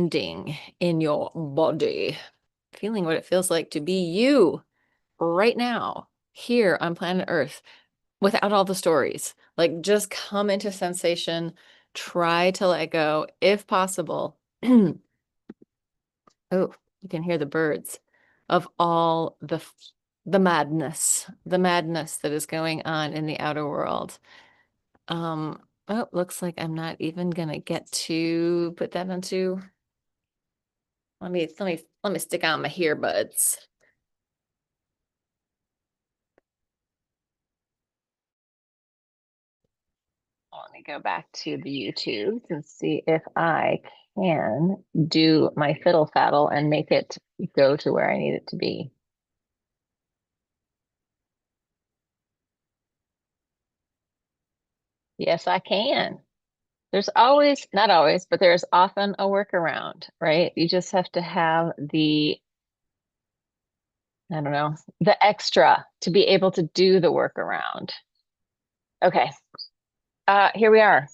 grounding in your body, feeling what it feels like to be you right now, here on planet Earth, without all the stories. Like, just come into sensation, try to let go if possible. Oh, you can hear the birds of all the madness that is going on in the outer world. Oh, looks like I'm not even gonna get to put that into. Let me stick on my earbuds. Let me go back to the YouTube and see if I can do my fiddle faddle and make it go to where I need it to be. Yes, I can. There's always, not always, but there's often a workaround, right? You just have to have I don't know, the extra to be able to do the workaround. Okay, here we are.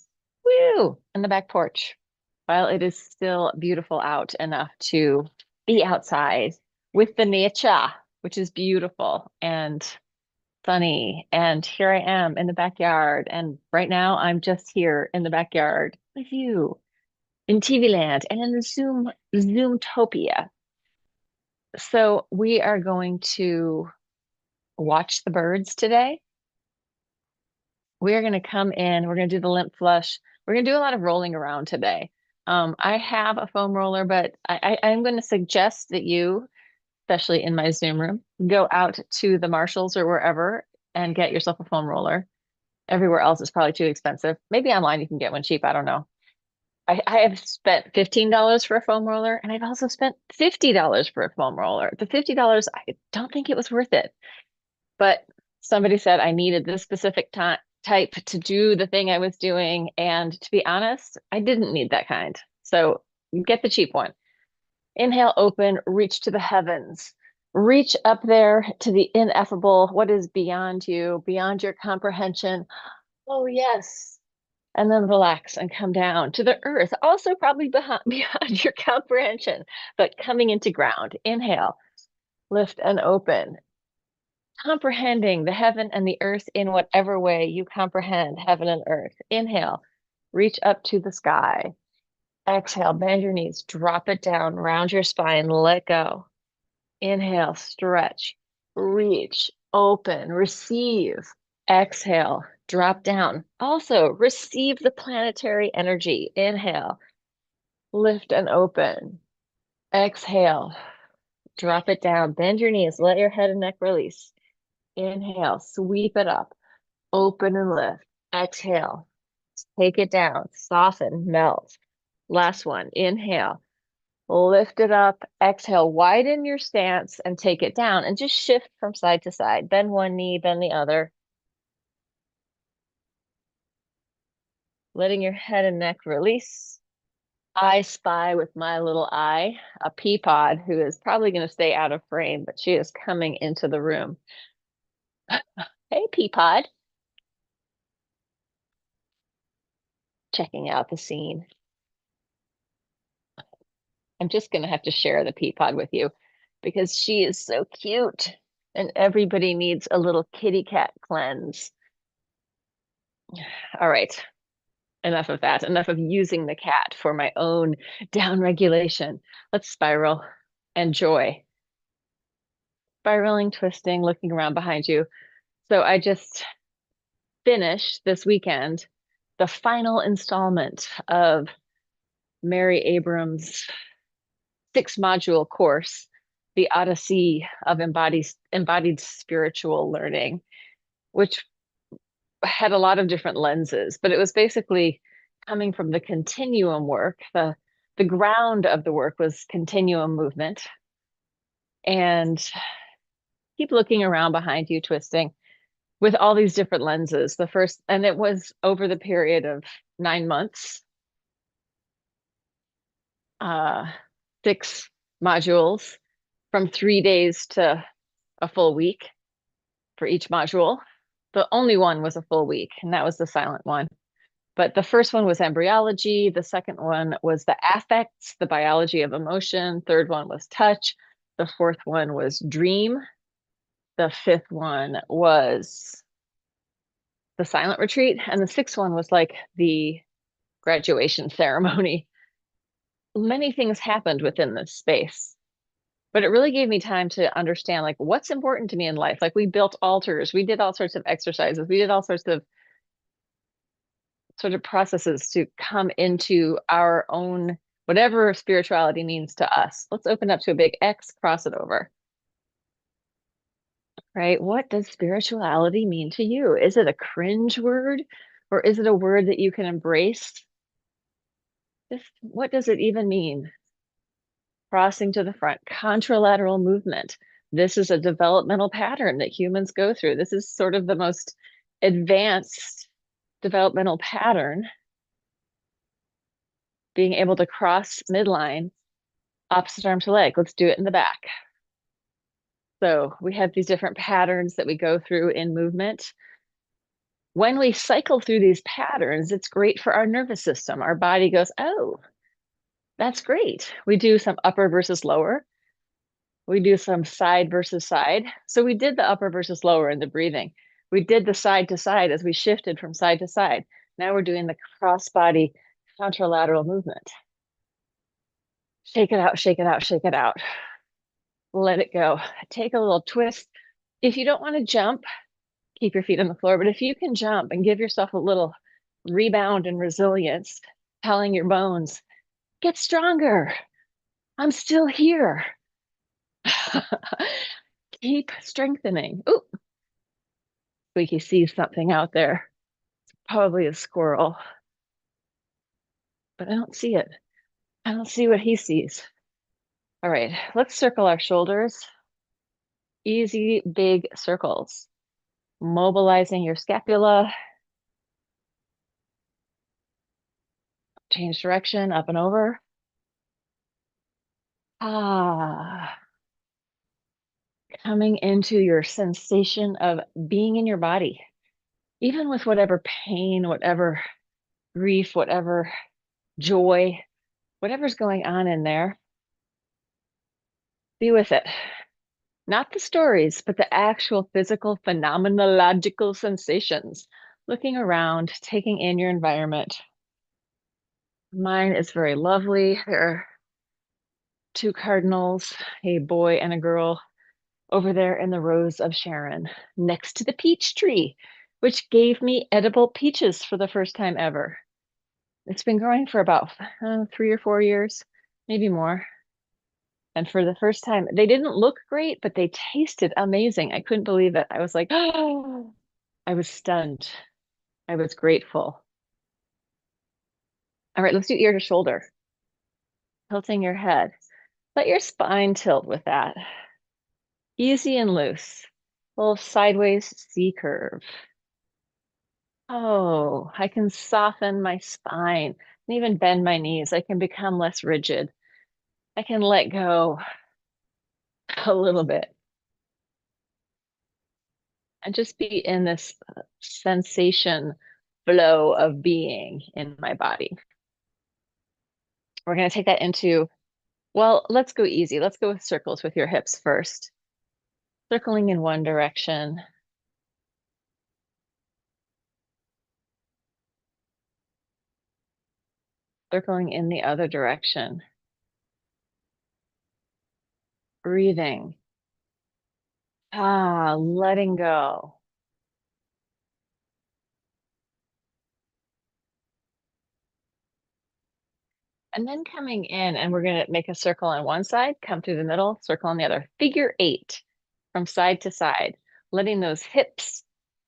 Woo! In the back porch. While it is still beautiful out enough to be outside with the nature, which is beautiful and sunny. And here I am in the backyard. And right now I'm just here in the backyard with you in TV land and in the Zoomtopia. So we are going to watch the birds today. We are going to come in, we're going to do the lymph flush. We're going to do a lot of rolling around today. I have a foam roller, but I'm going to suggest that you, especially in my Zoom room, go out to the Marshalls or wherever and get yourself a foam roller. Everywhere else is probably too expensive. Maybe online you can get one cheap. I don't know. I have spent $15 for a foam roller, and I've also spent $50 for a foam roller. The $50, I don't think it was worth it. But somebody said I needed this specific type to do the thing I was doing. And to be honest, I didn't need that kind. So get the cheap one. Inhale, open, reach to the heavens. Reach up there to the ineffable, what is beyond you, beyond your comprehension. Oh, yes. And then relax and come down to the earth, also probably beyond your comprehension, but coming into ground. Inhale, lift and open, comprehending the heaven and the earth in whatever way you comprehend heaven and earth. Inhale, reach up to the sky. Exhale, bend your knees, drop it down, round your spine, let go. Inhale, stretch, reach, open, receive. Exhale, drop down. Also, receive the planetary energy. Inhale, lift and open. Exhale, drop it down, bend your knees, let your head and neck release. Inhale, sweep it up, open and lift. Exhale, take it down, soften, melt. Last one, inhale, lift it up. Exhale, widen your stance and take it down and just shift from side to side. Bend one knee, bend the other. Letting your head and neck release. I spy with my little eye a pea pod who is probably going to stay out of frame, but she is coming into the room. Hey, pea pod. Checking out the scene. I'm just going to have to share the pea pod with you because she is so cute and everybody needs a little kitty cat cleanse. All right, enough of that. Enough of using the cat for my own down regulation. Let's spiral. Enjoy. Spiraling, twisting, looking around behind you. So I just finished this weekend the final installment of Mary Abrams' 6-module course, The Odyssey of Embodied Spiritual Learning, which had a lot of different lenses, but it was basically coming from the continuum work. The ground of the work was continuum movement. And keep looking around behind you, twisting with all these different lenses. And it was over the period of 9 months, 6 modules from 3 days to a full week for each module. The only one was a full week, and that was the silent one. But the first one was embryology. The second one was the affects, the biology of emotion. Third one was touch. The fourth one was dream. The fifth one was the silent retreat. And the sixth one was like the graduation ceremony. Many things happened within this space, but it really gave me time to understand like what's important to me in life. Like we built altars, we did all sorts of exercises, we did all sorts of sort of processes to come into our own whatever spirituality means to us. Let's open up to a big X, cross it over. Right? What does spirituality mean to you? Is it a cringe word or is it a word that you can embrace? Just what does it even mean? Crossing to the front, contralateral movement. This is a developmental pattern that humans go through. This is sort of the most advanced developmental pattern, being able to cross midline, opposite arm to leg. Let's do it in the back. So we have these different patterns that we go through in movement. When we cycle through these patterns, it's great for our nervous system. Our body goes, oh, that's great. We do some upper versus lower. We do some side versus side. So we did the upper versus lower in the breathing. We did the side to side as we shifted from side to side. Now we're doing the cross body contralateral movement. Shake it out, shake it out, shake it out. Let it go. Take a little twist. If you don't want to jump, keep your feet on the floor. But if you can jump and give yourself a little rebound and resilience, telling your bones, get stronger. I'm still here. Keep strengthening. Ooh, Squeaky sees something out there. Probably a squirrel, but I don't see it. I don't see what he sees. All right, let's circle our shoulders. Easy, big circles. Mobilizing your scapula. Change direction, up and over. Ah, coming into your sensation of being in your body, even with whatever pain, whatever grief, whatever joy, whatever's going on in there, be with it. Not the stories, but the actual physical, phenomenological sensations. Looking around, taking in your environment. Mine is very lovely. There are two cardinals, a boy and a girl, over there in the Rose of Sharon, next to the peach tree, which gave me edible peaches for the first time ever. It's been growing for about 3 or 4 years, maybe more. And for the first time, they didn't look great, but they tasted amazing. I couldn't believe it. I was like, oh, I was stunned. I was grateful. All right, let's do ear to shoulder. Tilting your head. Let your spine tilt with that. Easy and loose. Little sideways C curve. Oh, I can soften my spine and even bend my knees. I can become less rigid. I can let go a little bit and just be in this sensation flow of being in my body. We're going to take that into, well, let's go easy. Let's go with circles with your hips first. Circling in one direction. Circling in the other direction. Breathing. Ah, letting go. And then coming in, and we're going to make a circle on one side, come through the middle, circle on the other. Figure 8 from side to side, letting those hips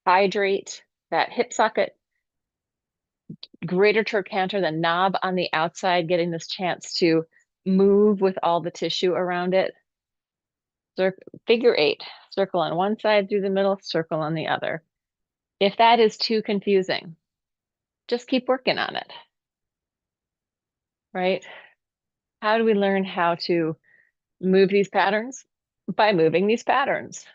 hydrate, that hip socket, greater trochanter, the knob on the outside, getting this chance to move with all the tissue around it. Figure 8, circle on one side through the middle, circle on the other. If that is too confusing, just keep working on it, right? How do we learn how to move these patterns? By moving these patterns.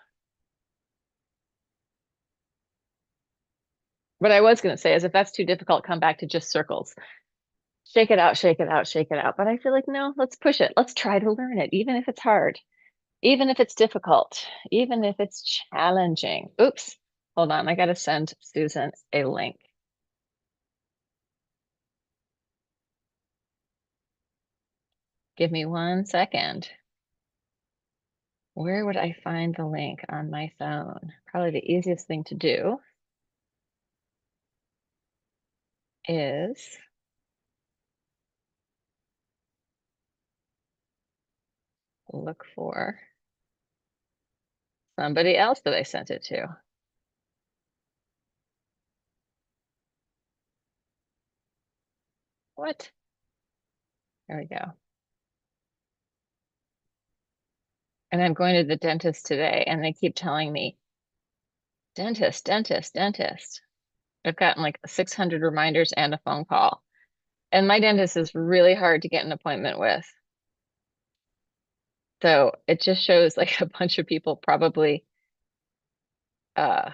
What I was going to say is if that's too difficult, come back to just circles. Shake it out, shake it out, shake it out. But I feel like, no, let's push it. Let's try to learn it, even if it's hard, even if it's difficult, even if it's challenging. Oops, hold on. I got to send Susan a link. Give me 1 second. Where would I find the link on my phone? Probably the easiest thing to do is look for somebody else that I sent it to. What? There we go. And I'm going to the dentist today, and they keep telling me, dentist, dentist, dentist. I've gotten like 600 reminders and a phone call. And my dentist is really hard to get an appointment with. So it just shows like a bunch of people probably uh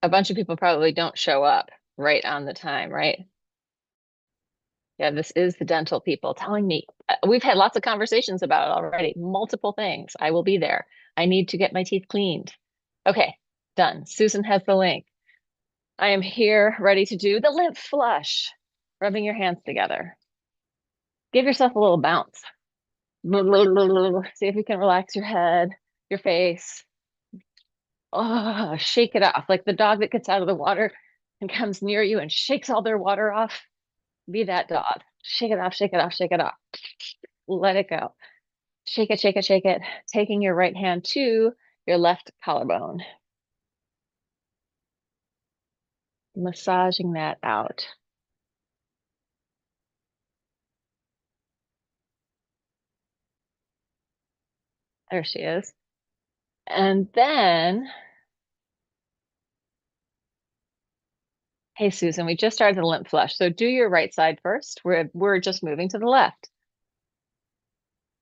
don't show up right on the time, right? Yeah, this is the dental people telling me. We've had lots of conversations about it already, multiple things. I will be there. I need to get my teeth cleaned. Okay, done. Susan has the link. I am here ready to do the lymph flush, rubbing your hands together. Give yourself a little bounce. See if you can relax your head, your face. Oh, shake it off like the dog that gets out of the water and comes near you and shakes all their water off. Be that dog. Shake it off, shake it off, shake it off. Let it go. Shake it, shake it, shake it. Taking your right hand to your left collarbone. Massaging that out. There she is. And then, hey, Susan, we just started the lymph flush. So do your right side first. We're just moving to the left.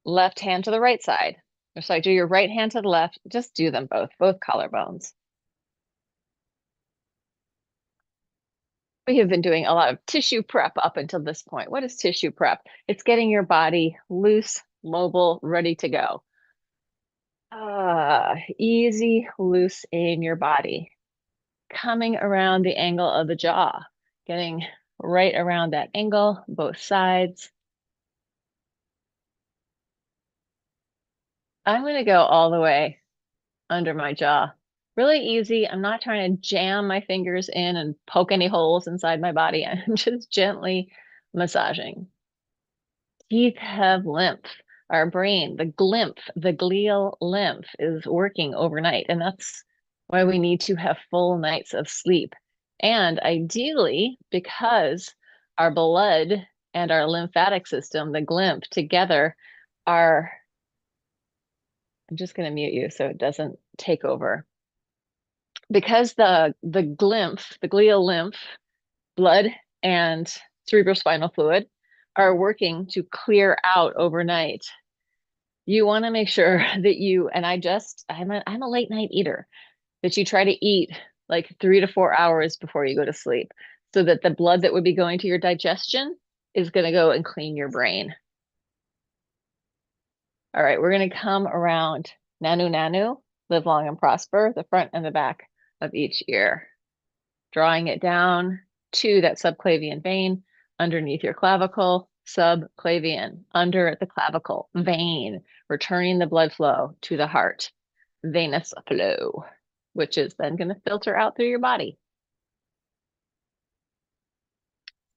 Left hand to the right side. So I do your right hand to the left. Just do them both collarbones. We have been doing a lot of tissue prep up until this point. What is tissue prep? It's getting your body loose, mobile, ready to go. Easy, loose in your body. Coming around the angle of the jaw, getting right around that angle, both sides. I'm going to go all the way under my jaw. Really easy. I'm not trying to jam my fingers in and poke any holes inside my body. I'm just gently massaging. Teeth have lymph. Our brain, the glymph, the glial lymph is working overnight. And that's why we need to have full nights of sleep. And ideally, because our blood and our lymphatic system, the glymph together are, I'm just going to mute you so it doesn't take over. Because the glymph, the glial lymph, blood and cerebrospinal fluid are working to clear out overnight. You want to make sure that you, and I'm a late night eater, that you try to eat like 3 to 4 hours before you go to sleep so that the blood that would be going to your digestion is going to go and clean your brain. All right, we're going to come around Nanu Nanu, live long and prosper, the front and the back of each ear, drawing it down to that subclavian vein underneath your clavicle, subclavian, under the clavicle, vein, returning the blood flow to the heart, venous flow, which is then going to filter out through your body.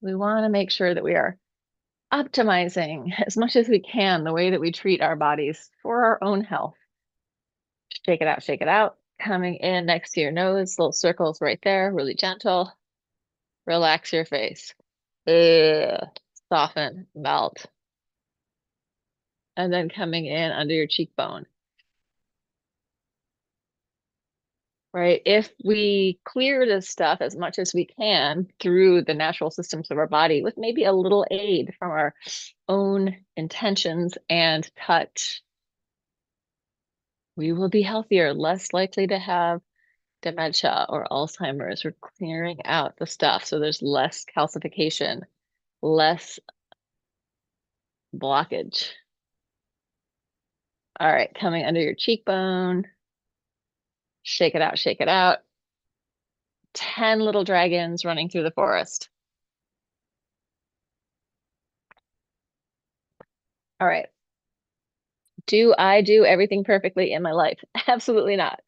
We want to make sure that we are optimizing as much as we can the way that we treat our bodies for our own health. Shake it out, shake it out. Coming in next to your nose, little circles right there, really gentle. Relax your face. Soften, melt. And then coming in under your cheekbone. Right? If we clear this stuff as much as we can through the natural systems of our body with maybe a little aid from our own intentions and touch, we will be healthier, less likely to have dementia or Alzheimer's. We're clearing out the stuff so there's less calcification, less blockage. All right, coming under your cheekbone. Shake it out, shake it out. 10 little dragons running through the forest. All right. Do I do everything perfectly in my life? Absolutely not.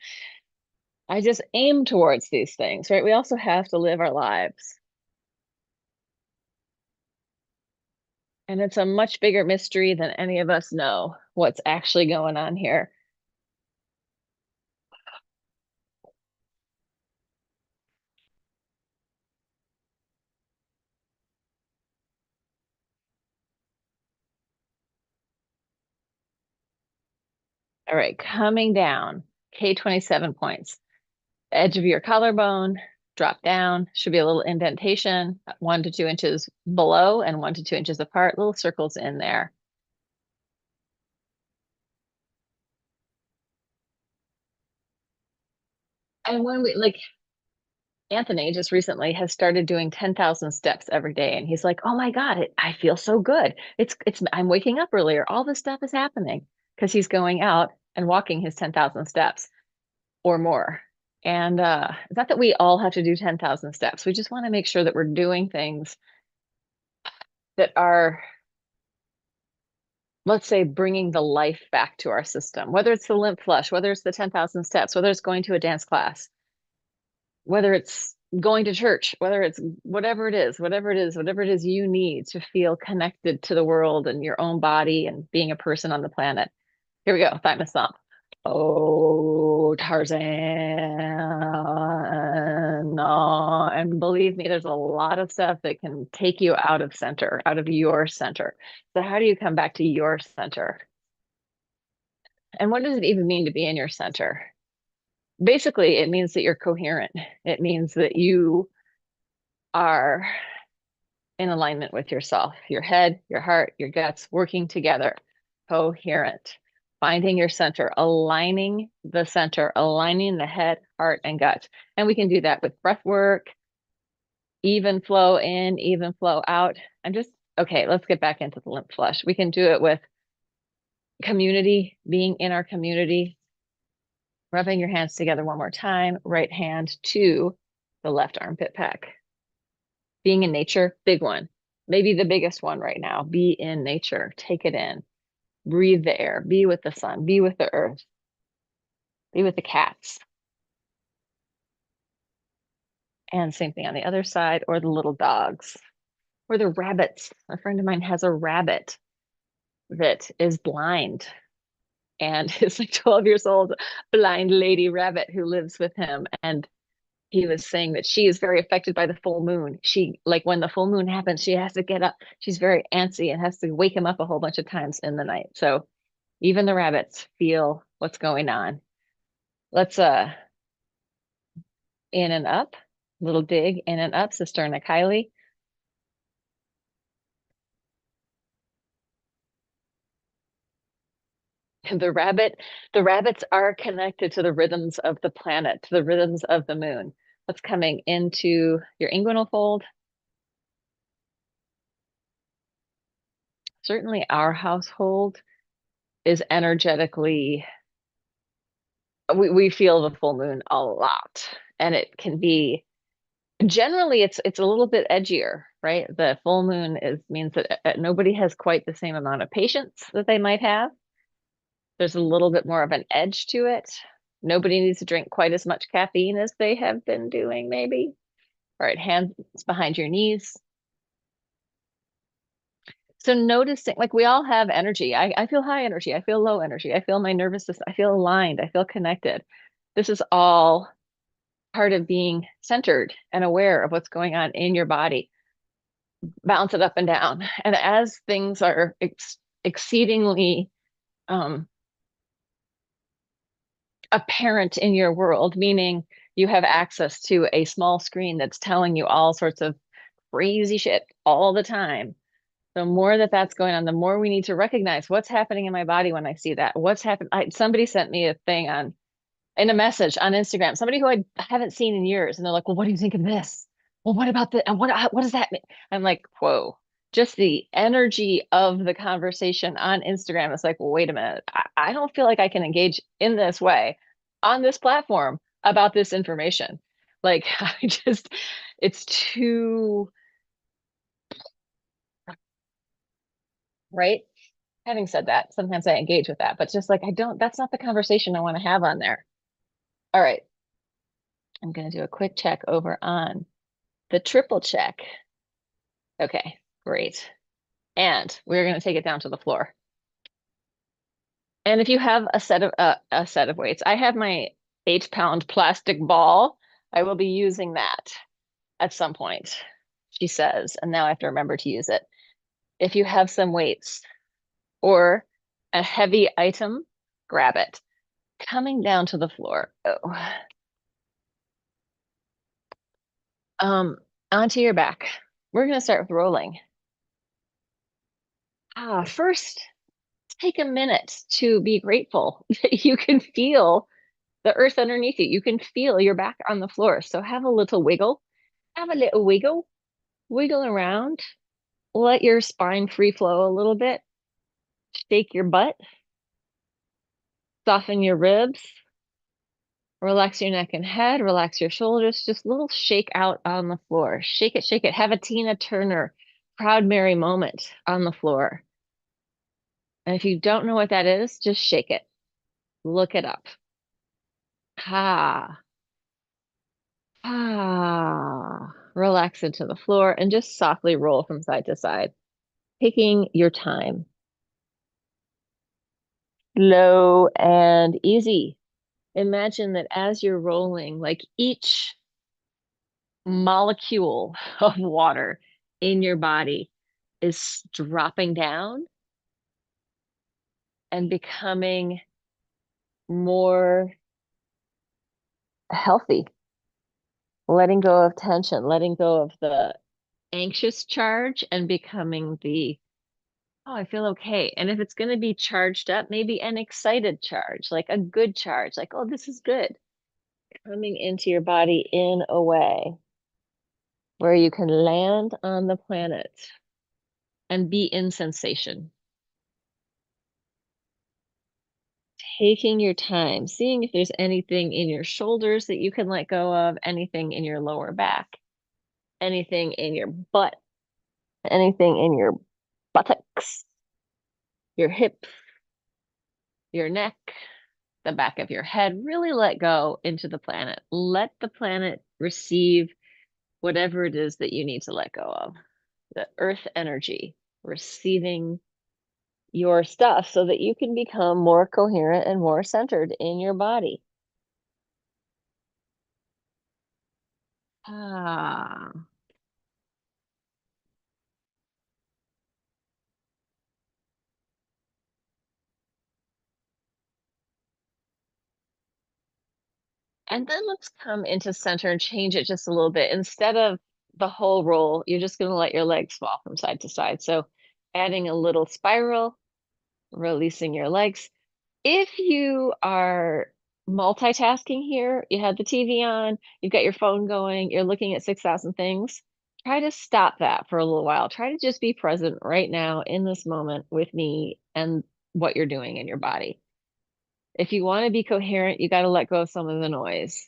I just aim towards these things, right? We also have to live our lives. And it's a much bigger mystery than any of us know what's actually going on here. All right, coming down, K27 points. Edge of your collarbone, drop down, should be a little indentation, 1 to 2 inches below and 1 to 2 inches apart, little circles in there. And when we like Anthony just recently has started doing 10,000 steps every day. And he's like, oh my God, I feel so good. I'm waking up earlier. All this stuff is happening because he's going out and walking his 10,000 steps or more. And it's not that we all have to do 10,000 steps. We just want to make sure that we're doing things that are, let's say, bringing the life back to our system, whether it's the lymph flush, whether it's the 10,000 steps, whether it's going to a dance class, whether it's going to church, whether it's whatever it is you need to feel connected to the world and your own body and being a person on the planet. Here we go, thymus thump. Oh, Tarzan. No. And believe me, there's a lot of stuff that can take you out of center, out of your center. So how do you come back to your center? And what does it even mean to be in your center? Basically, it means that you're coherent. It means that you are in alignment with yourself, your head, your heart, your guts working together, coherent, finding your center, aligning the center, aligning the head, heart, and gut. And we can do that with breath work, even flow in, even flow out. Okay, let's get back into the lymph flush. We can do it with community, being in our community, rubbing your hands together one more time, right hand to the left armpit pack. Being in nature, big one. Maybe the biggest one right now. Be in nature. Take it in. Breathe the air. Be with the sun. Be with the earth. Be with the cats. And same thing on the other side, or the little dogs, or the rabbits. A friend of mine has a rabbit that is blind and is like 12 years old, blind lady rabbit who lives with him. And he was saying that she is very affected by the full moon. She, like when the full moon happens, she has to get up. She's very antsy and has to wake him up a whole bunch of times in the night. So even the rabbits feel what's going on. Let's in and up, little dig in and up, Cisterna chyli. The rabbits are connected to the rhythms of the planet, to the rhythms of the moon. What's coming into your inguinal fold? Certainly our household is energetically, we feel the full moon a lot. And it can be generally it's a little bit edgier, right? The full moon means that nobody has quite the same amount of patience that they might have. There's a little bit more of an edge to it. Nobody needs to drink quite as much caffeine as they have been doing, maybe. All right, hands behind your knees. So noticing, like we all have energy. I feel high energy. I feel low energy. I feel my nervous system. I feel aligned. I feel connected. This is all part of being centered and aware of what's going on in your body. Bounce it up and down. And as things are exceedingly apparent in your world, meaning you have access to a small screen that's telling you all sorts of crazy shit all the time. The more that that's going on, the more we need to recognize what's happening in my body when I see that. What's happened? Somebody sent me a thing on in a message on Instagram, somebody who I haven't seen in years, and they're like, "Well, what do you think of this? Well, what about the and what does that mean?" I'm like, "Whoa." Just the energy of the conversation on Instagram is like, well, wait a minute. I don't feel like I can engage in this way on this platform about this information. Like, I just, it's too, right? Having said that, sometimes I engage with that, but just like, I don't, that's not the conversation I want to have on there. All right. I'm going to do a quick check over on the triple check. Okay, great. And we're going to take it down to the floor. And if you have a set of weights, I have my 8 pound plastic ball. I will be using that at some point, she says, and now I have to remember to use it. If you have some weights or a heavy item, grab it. Coming down to the floor. Oh. Onto your back. We're going to start with rolling. First, take a minute to be grateful that you can feel the earth underneath you. You can feel your back on the floor. So have a little wiggle. Have a little wiggle. Wiggle around. Let your spine free flow a little bit. Shake your butt. Soften your ribs. Relax your neck and head. Relax your shoulders. Just a little shake out on the floor. Shake it, shake it. Have a Tina Turner Proud Mary moment on the floor. And if you don't know what that is, just shake it. Look it up. Ha. Ah, relax into the floor and just softly roll from side to side, taking your time. Slow and easy. Imagine that as you're rolling, like each molecule of water in your body is dropping down and becoming more healthy, letting go of tension, letting go of the anxious charge and becoming the oh, I feel okay. And if it's going to be charged up, maybe an excited charge, like a good charge, like, oh, this is good. Coming into your body in a way where you can land on the planet and be in sensation. Taking your time, seeing if there's anything in your shoulders that you can let go of, anything in your lower back, anything in your butt, anything in your buttocks, your hips, your neck, the back of your head. Really let go into the planet. Let the planet receive whatever it is that you need to let go of. The earth energy receiving your stuff so that you can become more coherent and more centered in your body. Ah. And then let's come into center and change it just a little bit. Instead of the whole roll, you're just going to let your legs fall from side to side. So adding a little spiral, releasing your legs. If you are multitasking here, you had the TV on, you've got your phone going, you're looking at 6,000 things, try to stop that for a little while. Try to just be present right now in this moment with me and what you're doing in your body. If you want to be coherent, you got to let go of some of the noise.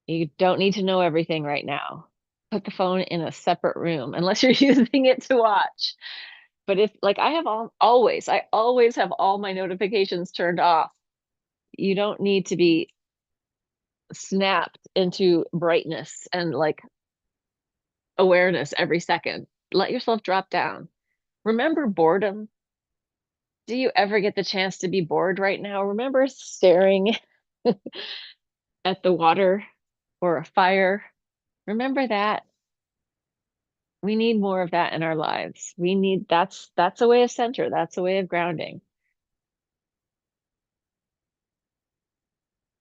You don't need to know everything right now. Put the phone in a separate room unless you're using it to watch. But if like I have I always have all my notifications turned off. You don't need to be snapped into brightness and like awareness every second. Let yourself drop down. Remember boredom. Do you ever get the chance to be bored right now? Remember staring at the water or a fire? Remember that. We need more of that in our lives. We need that's a way of center. That's a way of grounding.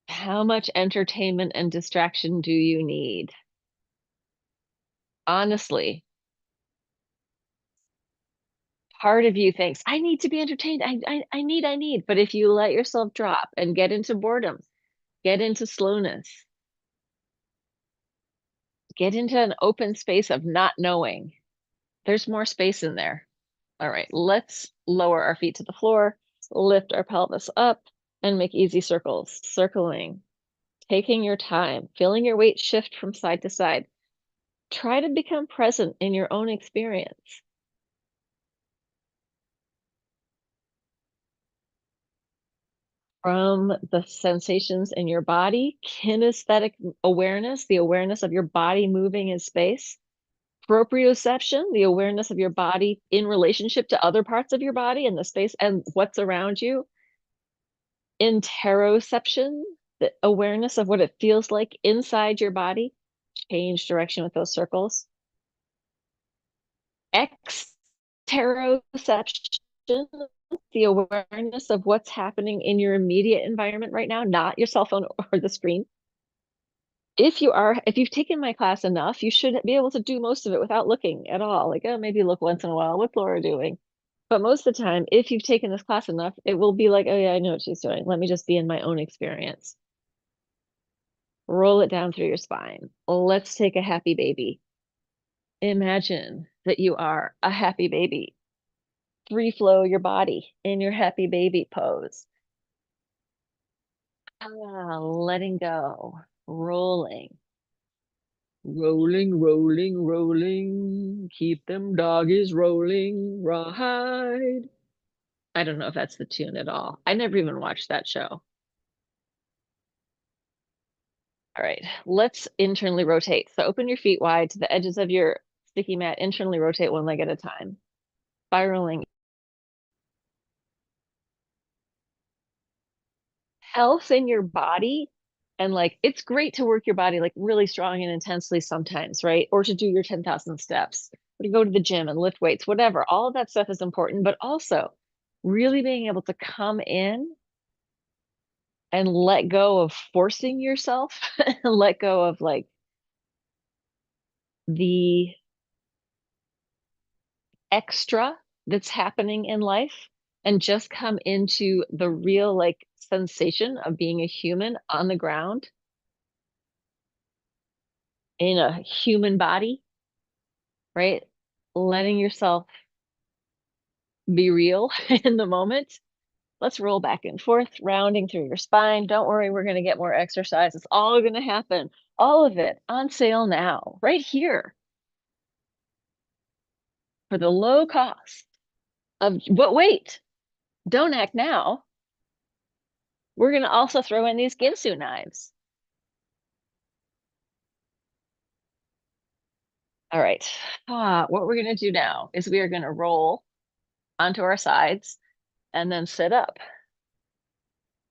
How much entertainment and distraction do you need? Honestly, part of you thinks, I need to be entertained. I need. But if you let yourself drop and get into boredom, Get into slowness. Get into an open space of not knowing. There's more space in there. All right, let's lower our feet to the floor, lift our pelvis up, and make easy circles. Circling, taking your time, feeling your weight shift from side to side. Try to become present in your own experience. From the sensations in your body, kinesthetic awareness, the awareness of your body moving in space, proprioception, the awareness of your body in relationship to other parts of your body and the space and what's around you, interoception, the awareness of what it feels like inside your body, change direction with those circles, exteroception, the awareness of what's happening in your immediate environment right now, not your cell phone or the screen. If you've taken my class enough, you should be able to do most of it without looking at all. Like, oh, maybe look once in a while. What's Laura doing? But most of the time, if you've taken this class enough, it will be like, oh yeah, I know what she's doing. Let me just be in my own experience. Roll it down through your spine. Let's take a happy baby. Imagine that you are a happy baby. Free flow your body in your happy baby pose. Letting go, rolling. Rolling, rolling, rolling. Keep them doggies rolling. Rawhide. I don't know if that's the tune at all. I never even watched that show. All right, let's internally rotate. So open your feet wide to the edges of your sticky mat. Internally rotate one leg at a time. Spiraling. Health in your body. And like, it's great to work your body like really strong and intensely sometimes, right? Or to do your 10,000 steps, or to go to the gym and lift weights, whatever. All of that stuff is important, but also really being able to come in and let go of forcing yourself, let go of like the extra that's happening in life and just come into the real like sensation of being a human on the ground in a human body, right? Letting yourself be real in the moment. Let's roll back and forth, rounding through your spine. Don't worry, we're going to get more exercise. It's all going to happen. All of it on sale now, right here for the low cost of, but wait, don't act now. We're going to also throw in these Ginsu knives. All right. What we're going to do now is we are going to roll onto our sides and then sit up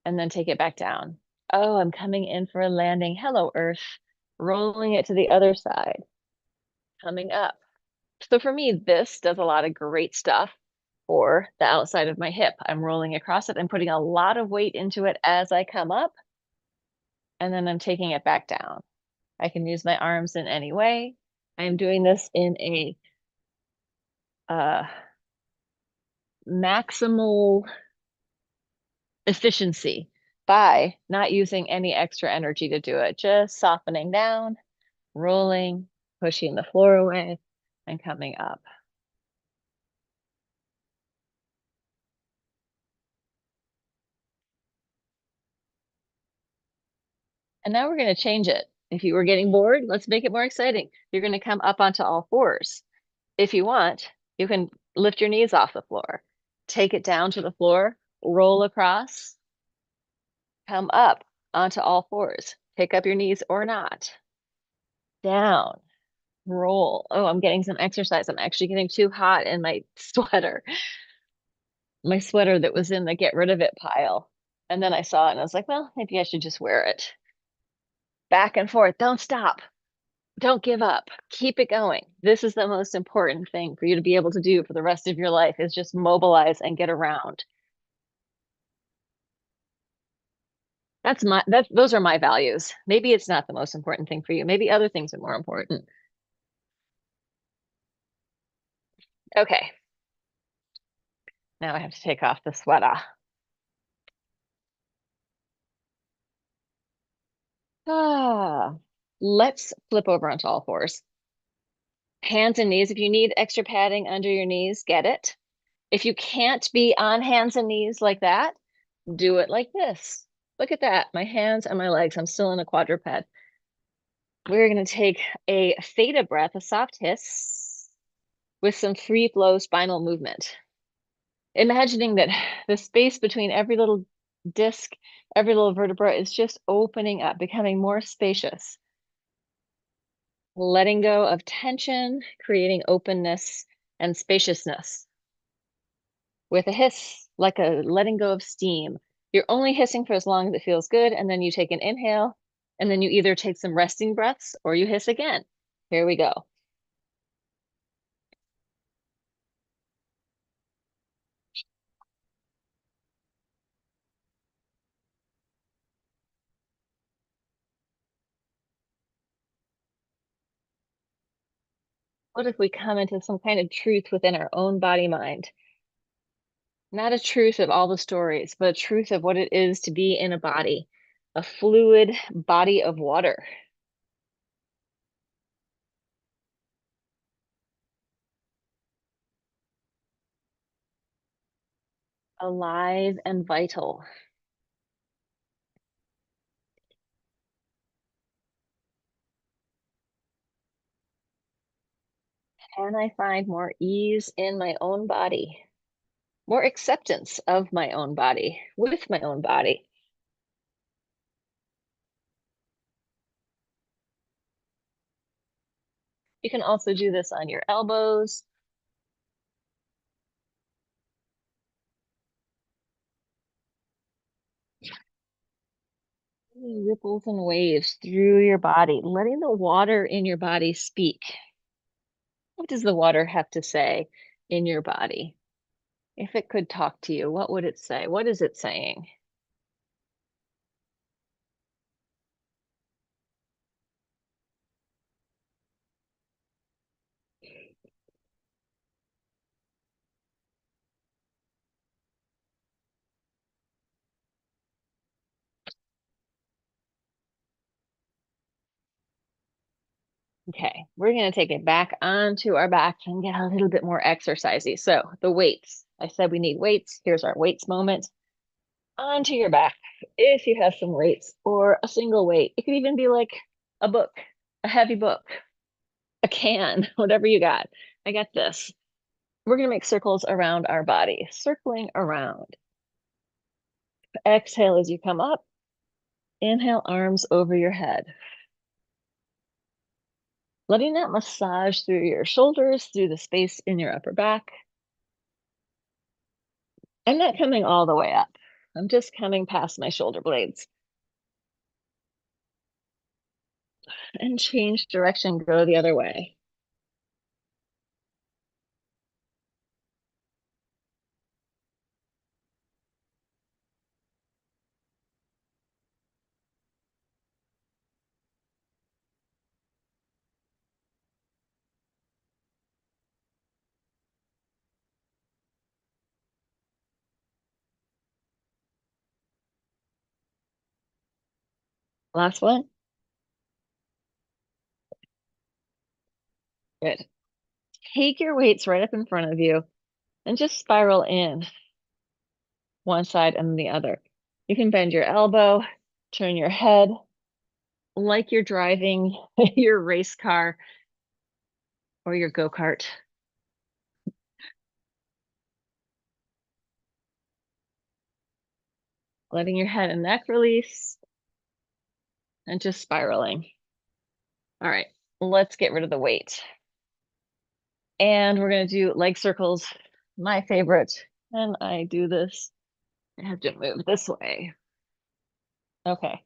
and then take it back down. Oh, I'm coming in for a landing. Hello, Earth. Rolling it to the other side, coming up. So for me, this does a lot of great stuff for the outside of my hip. I'm rolling across it and putting a lot of weight into it as I come up, and then I'm taking it back down. I can use my arms in any way. I'm doing this in a maximal efficiency by not using any extra energy to do it, just softening down, rolling, pushing the floor away, and coming up. And now we're going to change it. If you were getting bored, let's make it more exciting. You're going to come up onto all fours. If you want, you can lift your knees off the floor, take it down to the floor, roll across, come up onto all fours. Pick up your knees or not. Down, roll. Oh, I'm getting some exercise. I'm actually getting too hot in my sweater. My sweater that was in the get rid of it pile. And then I saw it and I was like, well, maybe I should just wear it. Back and forth. Don't stop. Don't give up. Keep it going. This is the most important thing for you to be able to do for the rest of your life is just mobilize and get around. Those are my values. Maybe it's not the most important thing for you. Maybe other things are more important. Okay. Now I have to take off the sweater. Ah, let's flip over onto all fours. Hands and knees. If you need extra padding under your knees, get it. If you can't be on hands and knees like that, do it like this. Look at that, my hands and my legs. I'm still in a quadruped. We're going to take a theta breath, a soft hiss, with some free flow spinal movement. Imagining that the space between every little disc, every little vertebra is just opening up, becoming more spacious. Letting go of tension, creating openness and spaciousness. With a hiss, like a letting go of steam. You're only hissing for as long as it feels good, and then you take an inhale, and then you either take some resting breaths or you hiss again. Here we go. What if we come into some kind of truth within our own body mind? Not a truth of all the stories, but a truth of what it is to be in a body, a fluid body of water, alive and vital. Can I find more ease in my own body, more acceptance of my own body, with my own body? You can also do this on your elbows, ripples and waves through your body, letting the water in your body speak. What does the water have to say in your body? If it could talk to you, what would it say? What is it saying? Okay, we're going to take it back onto our back and get a little bit more exercisey. So the weights, I said we need weights. Here's our weights moment. Onto your back, if you have some weights or a single weight. It could even be like a book, a heavy book, a can, whatever you got. I got this. We're going to make circles around our body, circling around. Exhale as you come up. Inhale, arms over your head. Letting that massage through your shoulders, through the space in your upper back. I'm not coming all the way up. I'm just coming past my shoulder blades. And change direction, go the other way. Last one. Good. Take your weights right up in front of you and just spiral in one side and the other. You can bend your elbow, turn your head like you're driving your race car or your go-kart. Letting your head and neck release and just spiraling. All right, let's get rid of the weight. And we're going to do leg circles, my favorite. And I do this. I have to move this way. Okay.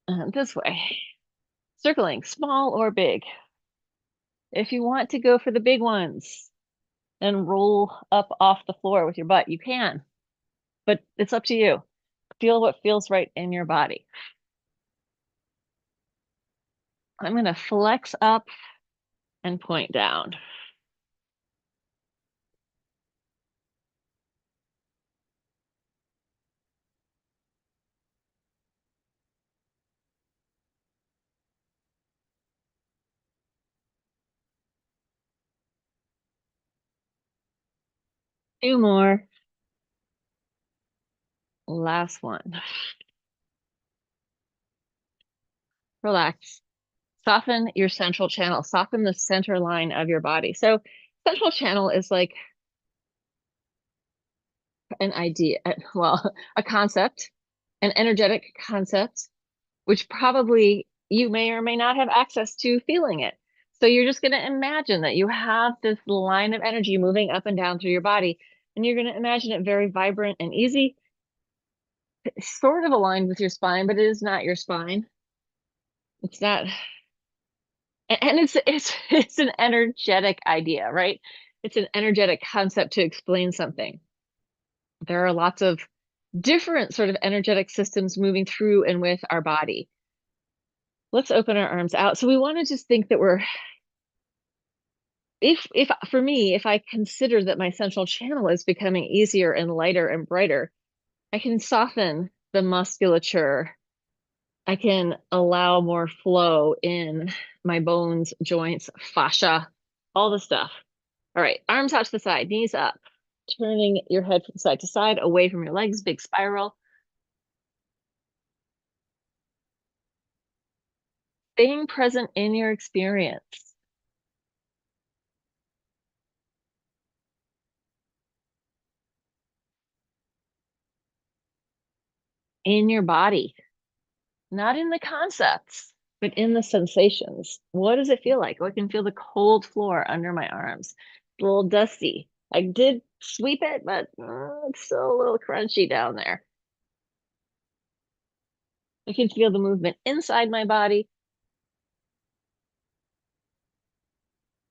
And this way. Circling, small or big. If you want to go for the big ones and roll up off the floor with your butt, you can. But it's up to you. Feel what feels right in your body. I'm going to flex up and point down. Two more. Last one. Relax. Soften your central channel. Soften the center line of your body. So central channel is like an idea, well, a concept, an energetic concept, which probably you may or may not have access to feeling it. So you're just going to imagine that you have this line of energy moving up and down through your body, and you're going to imagine it very vibrant and easy, sort of aligned with your spine, but it is not your spine. It's not, and it's an energetic idea, right? It's an energetic concept to explain something. There are lots of different sort of energetic systems moving through and with our body. Let's open our arms out. So we want to just think that we're, if for me, if I consider that my central channel is becoming easier and lighter and brighter, I can soften the musculature. I can allow more flow in my bones, joints, fascia, all the stuff. All right, arms out to the side, knees up, turning your head from side to side, away from your legs, big spiral. Staying present in your experience, in your body, not in the concepts, but in the sensations. What does it feel like? Oh, I can feel the cold floor under my arms. It's a little dusty. I did sweep it, but it's still a little crunchy down there. I can feel the movement inside my body.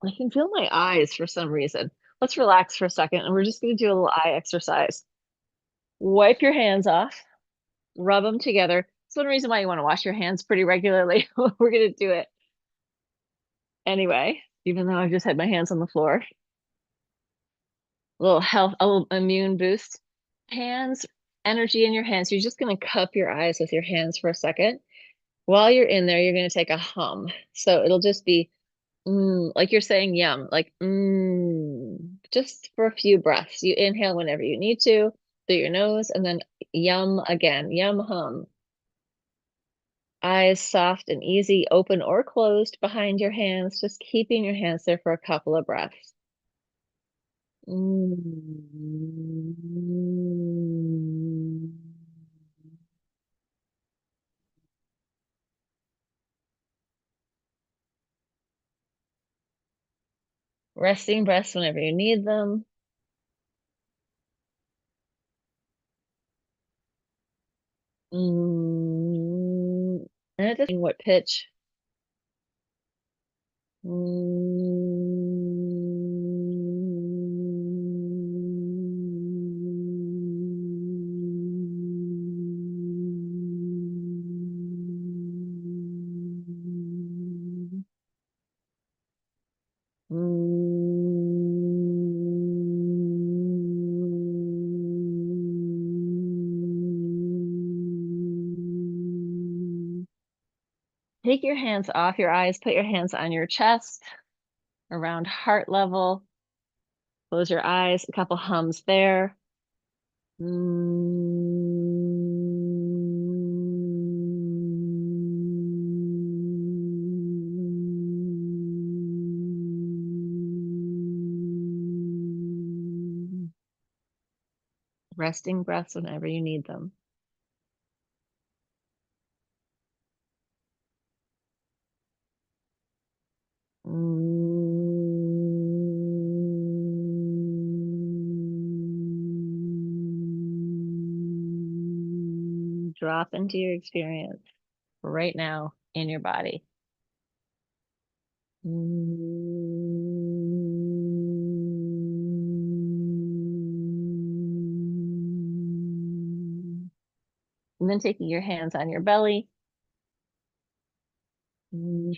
I can feel my eyes for some reason. Let's relax for a second, and we're just going to do a little eye exercise. Wipe your hands off, rub them together. It's one reason why you want to wash your hands pretty regularly. We're going to do it anyway, even though I've just had my hands on the floor. A little health, a little immune boost. Hands, energy in your hands. You're just going to cup your eyes with your hands for a second. While you're in there, you're going to take a hum. So it'll just be like you're saying yum, like just for a few breaths. You inhale whenever you need to through your nose, and then yum again, yum hum. Eyes soft and easy, open or closed behind your hands, just keeping your hands there for a couple of breaths. Resting breaths whenever you need them. And it doesn't what pitch. Take your hands off your eyes, put your hands on your chest, around heart level. Close your eyes, a couple hums there. Resting breaths whenever you need them. Drop into your experience right now in your body. And then taking your hands on your belly.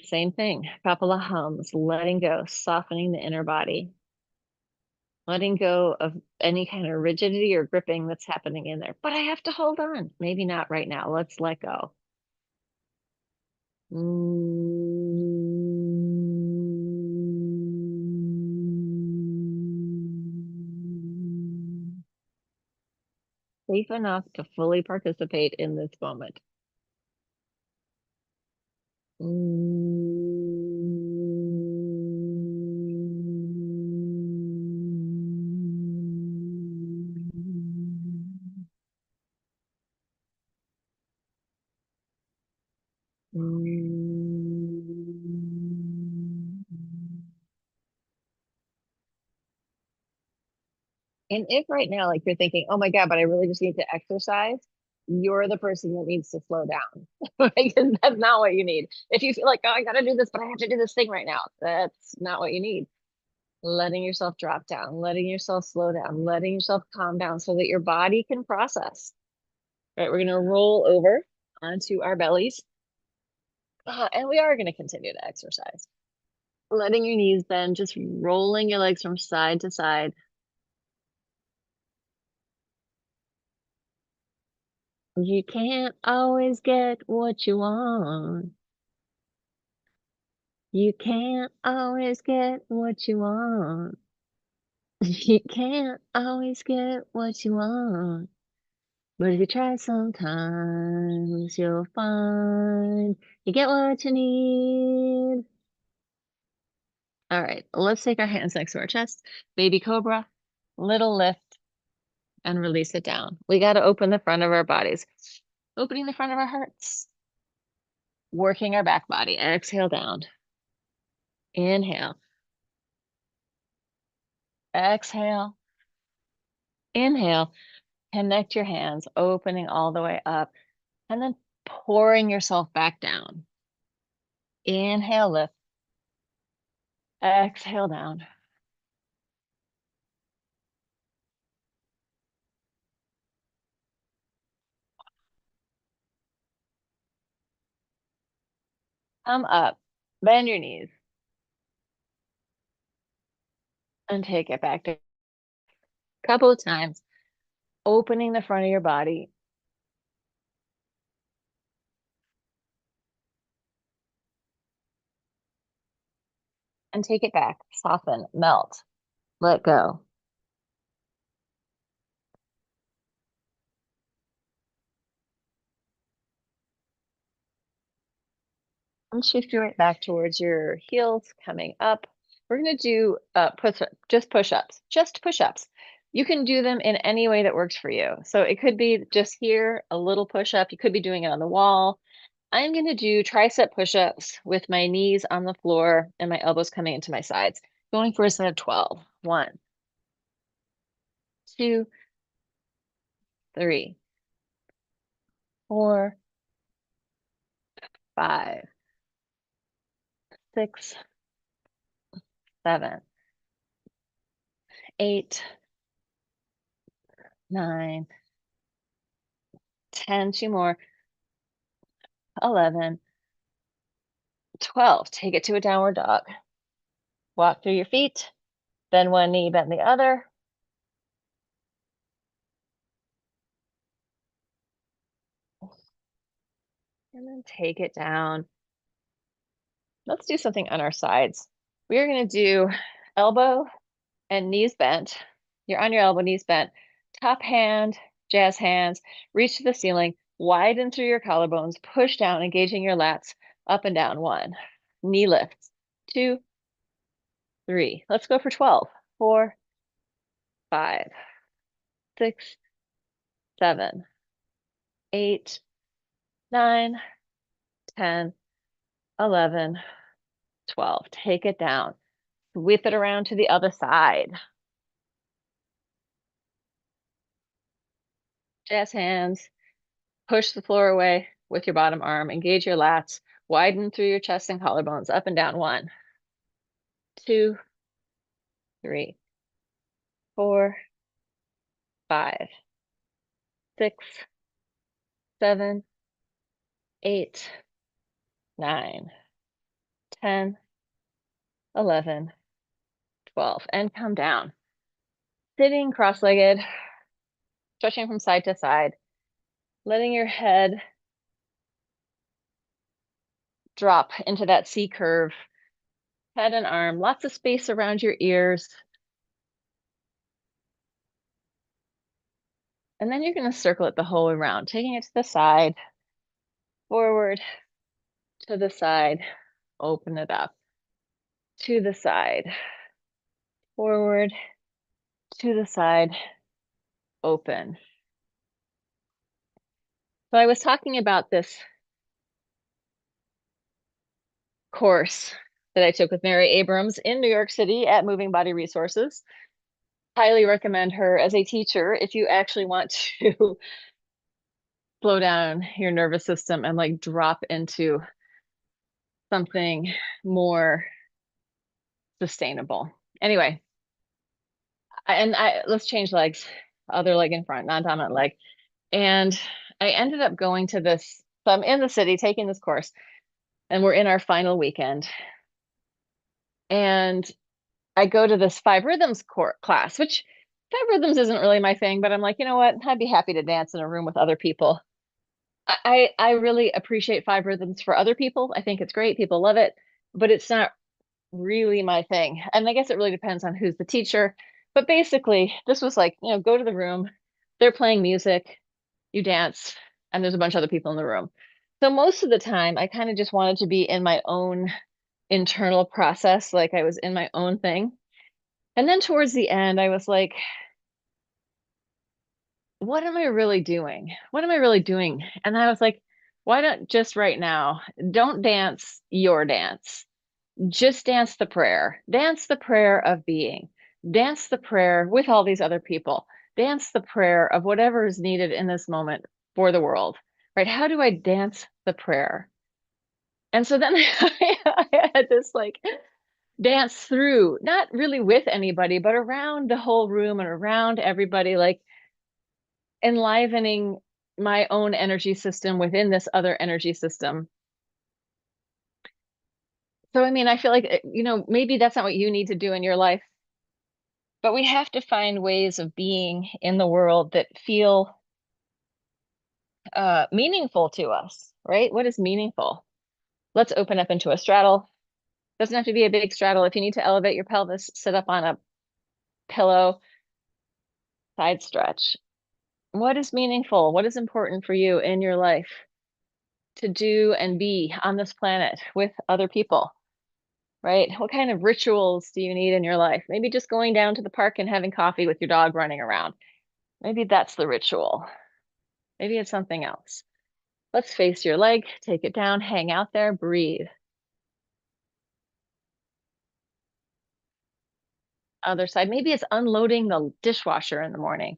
Same thing, a couple of hums, letting go, softening the inner body, letting go of any kind of rigidity or gripping that's happening in there. But I have to hold on. Maybe not right now. Let's let go. safe enough to fully participate in this moment. And if right now, like you're thinking, oh my God, but I really just need to exercise, you're the person that needs to slow down. Because that's not what you need. If you feel like, oh, I gotta do this, but I have to do this thing right now, that's not what you need. Letting yourself drop down, letting yourself slow down, letting yourself calm down so that your body can process. Right, we're gonna roll over onto our bellies. And we are gonna continue to exercise. Letting your knees bend, just rolling your legs from side to side. You can't always get what you want. You can't always get what you want. You can't always get what you want. But if you try sometimes, you'll find you get what you need. All right, let's take our hands next to our chest. Baby cobra, little lift, and release it down. We got to open the front of our bodies. Opening the front of our hearts. Working our back body. Exhale down. Inhale. Exhale. Inhale. Connect your hands, opening all the way up, and then pouring yourself back down. Inhale, lift. Exhale down. Come up. Bend your knees. And take it back to a couple of times, opening the front of your body. And take it back. Soften, melt, let go. And shift your weight back towards your heels, coming up. We're going to do push-ups, just push-ups. You can do them in any way that works for you. So it could be just here, a little push-up. You could be doing it on the wall. I'm going to do tricep push-ups with my knees on the floor and my elbows coming into my sides, going for a set of 12. 1, 2, 3, 4, 5, 6, 7, 8, 9, 10, 2 more, 11, 12. Take it to a downward dog. Walk through your feet, bend one knee, bend the other. And then take it down. Let's do something on our sides. We are going to do elbow and knees bent. You're on your elbow, knees bent. Top hand, jazz hands, reach to the ceiling, widen through your collarbones, push down, engaging your lats, up and down. 1, knee lifts. 2, 3. Let's go for 12. 4, 5, 6, 7, 8, 9, 10, 11, 12. Take it down. Whip it around to the other side. Jazz hands. Push the floor away with your bottom arm. Engage your lats. Widen through your chest and collarbones. Up and down. 1, 2, 3, 4, 5, 6, 7, 8, 9, 10, 11, 12. And come down. Sitting cross-legged, stretching from side to side, letting your head drop into that C curve. Head and arm, lots of space around your ears. And then you're going to circle it the whole way around, taking it to the side, forward, to the side, open it up, to the side, forward, to the side, open. So I was talking about this course that I took with Mary Abrams in New York City at Moving Body Resources. Highly recommend her as a teacher if you actually want to slow down your nervous system and like drop into something more sustainable. Anyway, let's change legs, other leg in front, non-dominant leg. And I ended up going to this, so I'm in the city taking this course, and we're in our final weekend. And I go to this five rhythms class, which five rhythms isn't really my thing, but I'm like, you know what? I'd be happy to dance in a room with other people. I really appreciate five rhythms for other people. I think it's great. People love it, but it's not really my thing. And I guess it really depends on who's the teacher. But basically, this was like, go to the room, they're playing music, you dance, and there's a bunch of other people in the room. So most of the time, I kind of just wanted to be in my own internal process, like I was in my own thing. And then towards the end, I was like, what am I really doing? What am I really doing? And I was like, why don't just right now, don't dance your dance. Just dance the prayer. Dance the prayer of being. Dance the prayer with all these other people. Dance the prayer of whatever is needed in this moment for the world, right? How do I dance the prayer? And so then I had this like dance through, not really with anybody, but around the whole room and around everybody, like enlivening my own energy system within this other energy system. So, I mean, I feel like, maybe that's not what you need to do in your life, but we have to find ways of being in the world that feel meaningful to us, right? What is meaningful? Let's open up into a straddle. Doesn't have to be a big straddle. If you need to elevate your pelvis, sit up on a pillow, side stretch. What is meaningful? What is important for you in your life to do and be on this planet with other people, right? What kind of rituals do you need in your life? Maybe just going down to the park and having coffee with your dog running around. Maybe that's the ritual. Maybe it's something else. Let's face your leg, take it down, hang out there, breathe. Other side, maybe it's unloading the dishwasher in the morning.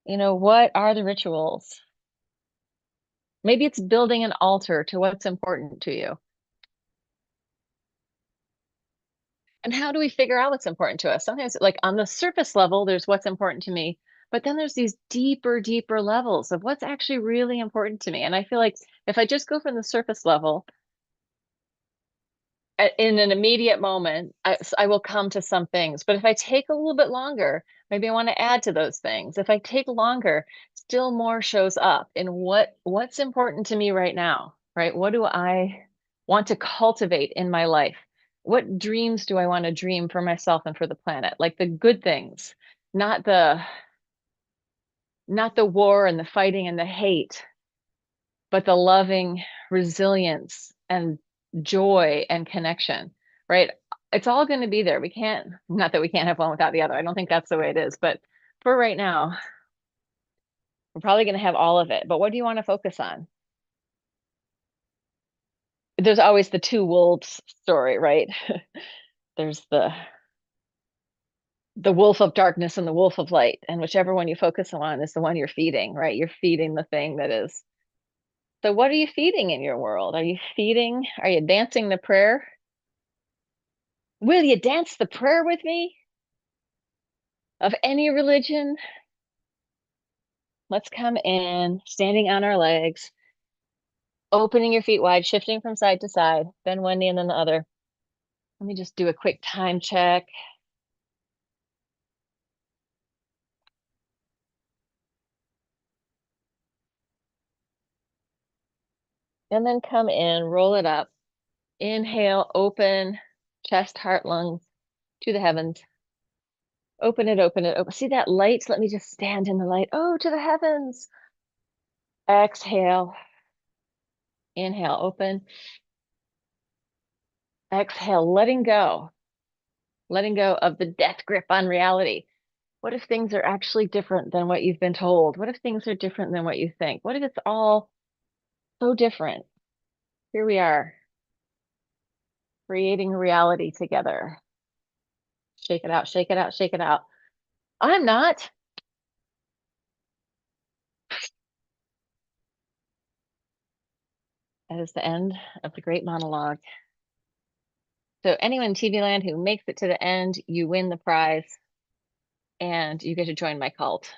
What are the rituals? Maybe it's building an altar to what's important to you. And how do we figure out what's important to us? Sometimes, like on the surface level, there's what's important to me, but then there's these deeper, deeper levels of what's actually really important to me. And I feel like if I just go from the surface level, in an immediate moment, I will come to some things. But if I take a little bit longer, maybe I want to add to those things. If I take longer, still more shows up in what's important to me right now, right? What do I want to cultivate in my life? What dreams do I want to dream for myself and for the planet? Like the good things, not the not the war and the fighting and the hate, but the loving resilience and joy and connection, right? It's all going to be there. We can't, not that we can't have one without the other. I don't think that's the way it is. But for right now, we're probably going to have all of it. But what do you want to focus on? There's always the two wolves story, right? There's the wolf of darkness and the wolf of light. And whichever one you focus on is the one you're feeding, right? You're feeding the thing that is. So what are you feeding in your world? Are you dancing the prayer? Will you dance the prayer with me? Of any religion? Let's come in, standing on our legs, opening your feet wide, shifting from side to side, then one knee and then the other. Let me just do a quick time check. And then come in, roll it up. Inhale, open, chest, heart, lungs to the heavens. Open it, open it, open. See that light? Let me just stand in the light. Oh, to the heavens. Exhale. Inhale, open. Exhale, letting go. Letting go of the death grip on reality. What if things are actually different than what you've been told? What if things are different than what you think? What if it's all so different? Here we are, creating reality together. Shake it out, shake it out, shake it out. I'm not. That is the end of the great monologue. So anyone in TV land who makes it to the end, you win the prize and you get to join my cult.